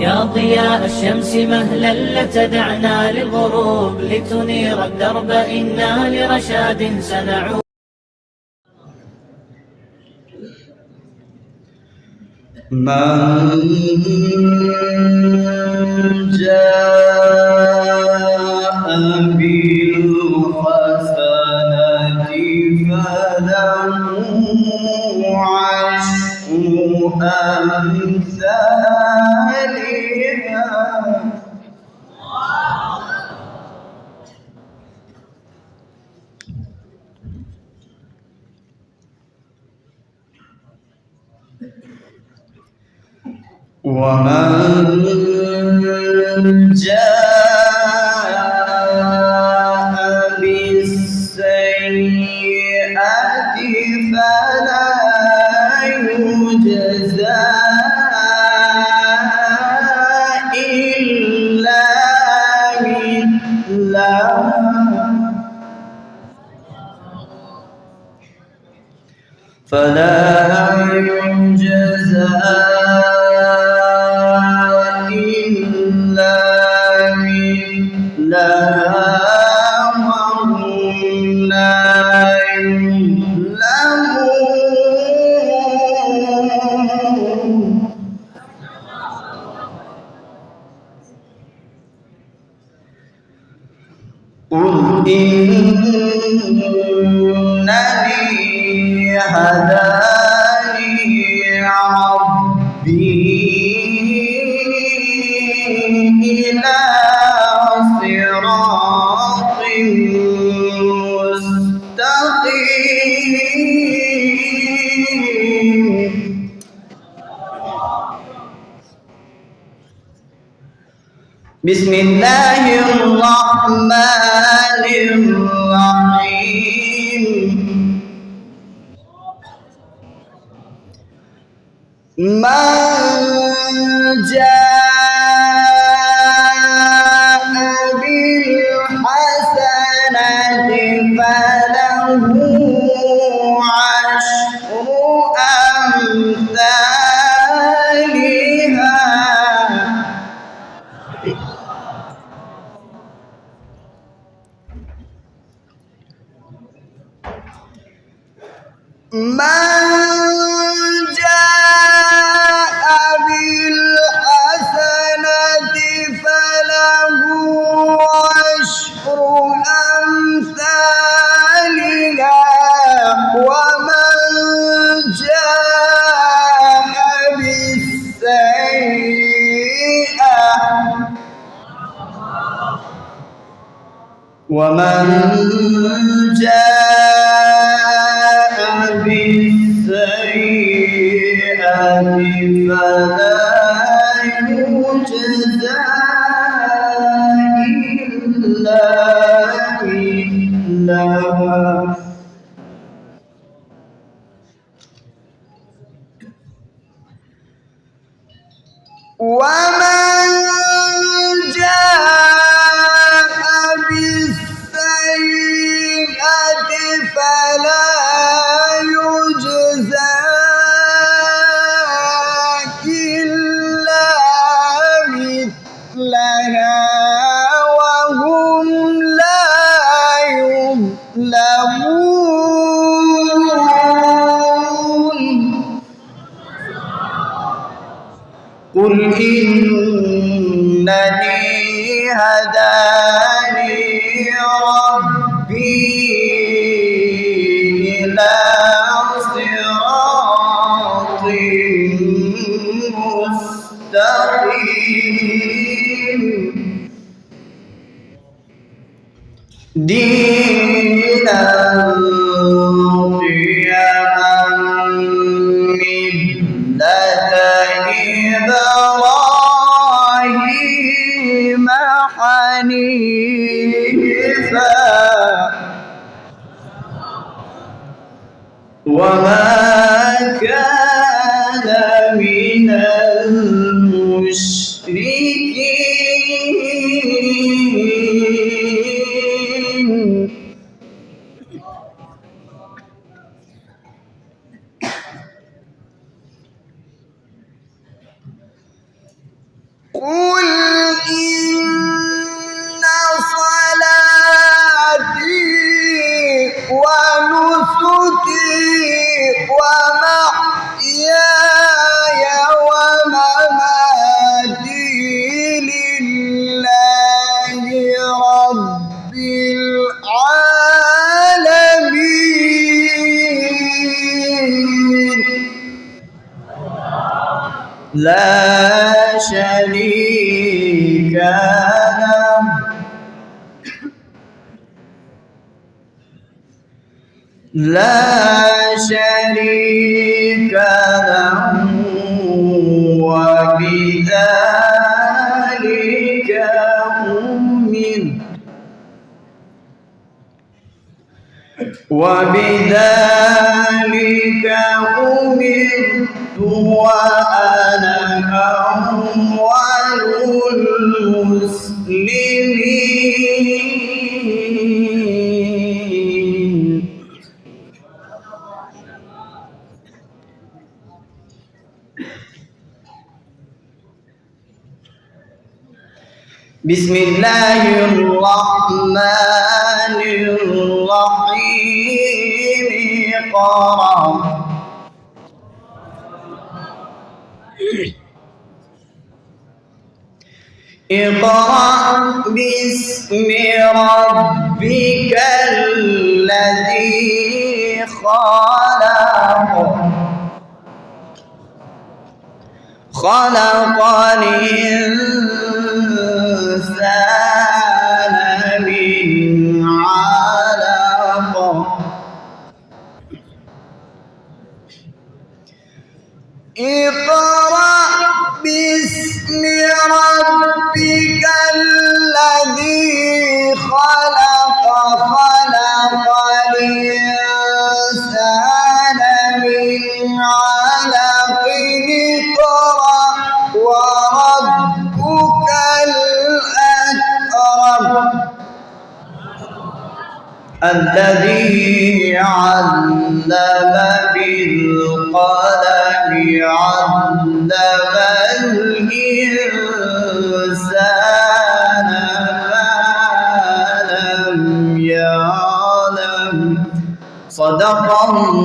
يا ضياء الشمس مهلا لتدعنا للغروب لتنير الدرب إنا لرشاد سنعود. من جاء بالحسنة فله عشر أمثالها ومن جاء بالسيئة فلا يجزى إلا مثلها وهم لا يظلمون. قل إنني هداني ربي إلى صراط مستقيم. بسم الله الرحمن الرحيم. من جاء بالحسنة فله عشر أمثالها من جاء بالحسنة فله عشر أمثالها ومن جاء بالسيئة فلا يجزى إلا مثلها ومن جاء بالسيئة فلا يجزى إلا مثلها وهم لا يظلمون. قل إنني هداني ربي إلى صراط مستقيم دينا قيما ملة إبراهيم حنيفا وما كان من المشركين. قل إن صلاتي ونسكي ومحياي ومماتي لله رب العالمين لا شريك له وبذلك أمرت وأنا أول المسلمين بسم الله الرحمن الرحيم اقرأ باسم ربك الذي خلق الإنسان من علق اقرأ باسم ربك الذي خلق الإنسان من علق اقرأ وربك الأكرم الذي علم بالقلم علم الإنسان ما لم يعلم صدق الله.